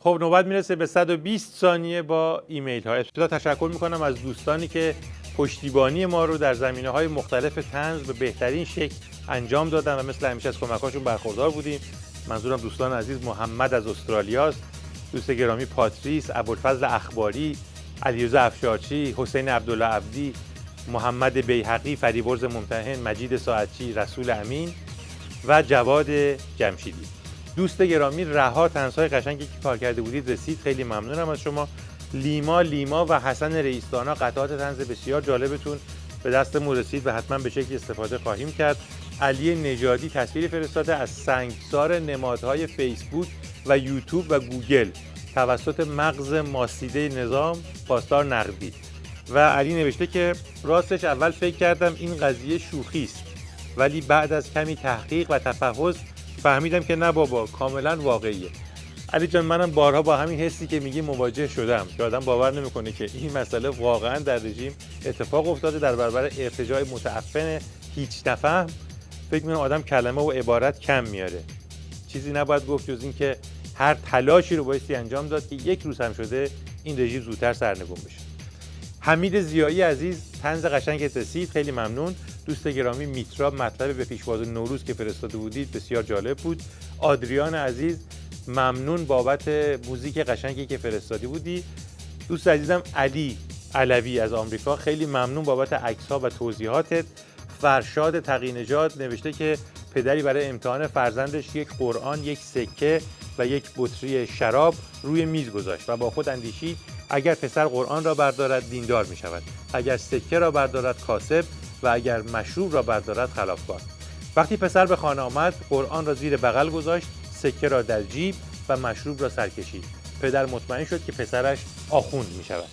خب نوبت میرسه به 120 ثانیه با ایمیل ها. ابتدا تشکر میکنم از دوستانی که پشتیبانی ما رو در زمینه‌های مختلف طنز به بهترین شکل انجام دادن و مثل همیشه از کمک‌هاشون برخوردار بودیم. منظورم دوستان عزیز محمد از استرالیاست، دوست گرامی پاتریس، ابوالفضل اخباری، علیرضا افشارچی، حسین عبدالله عبدی، محمد بیهقی، فریبرز ممتحن، مجید ساعتچی، رسول امین و جواد جمشیدی. دوست گرامی رها، طنزهای قشنگی که کار کرده بودید رسید، خیلی ممنونم از شما. لیما و حسن رئیسدانا، قطعات طنز بسیار جالبتون به دستمون رسید و حتما به شکلی استفاده خواهیم کرد. علی نژادی تصویری فرستاده از سنگسار نمادهای فیسبوک و یوتیوب و گوگل توسط مغز ماسیده نظام پاسدار نقدی و علی نوشته که راستش اول فکر کردم این قضیه شوخی است، ولی بعد از کمی تحقیق و تفحص فهمیدم که نه بابا، کاملا واقعیه. علی جان، منم بارها با همین حسی که میگی مواجه شدم که آدم باور نمیکنه که این مسئله واقعا در رژیم اتفاق افتاده در برابر ارتجاع متعفن هیچ نفهم. فکر میکنم آدم کلمه و عبارت کم میاره. چیزی نباید گفت جز این که هر تلاشی رو بایستی انجام داد که یک روز هم شده این رژیم زودتر سرنگون بشه. حمید ضیایی عزیز، طنز قشنگت رسید، خیلی ممنون. دوست گرامی میترا، مطلب به پیشواز نوروز که فرستاده بودید بسیار جالب بود. آدریان عزیز، ممنون بابت موزیک قشنگی که فرستادی بودی. دوست عزیزم علی علوی از آمریکا، خیلی ممنون بابت عکس‌ها و توضیحاتت. فرشاد تقی‌نژاد نوشته که پدری برای امتحان فرزندش یک قرآن، یک سکه و یک بطری شراب روی میز گذاشت و با خود اندیشید اگر پسر قرآن را بردارد دیندار می شود، اگر سکه را بردارد کاسب و اگر مشروب را بردارد خلافکار. وقتی پسر به خانه آمد قرآن را زیر بغل گذاشت، سکه را در جیب و مشروب را سر کشید. پدر مطمئن شد که پسرش آخوند می شود.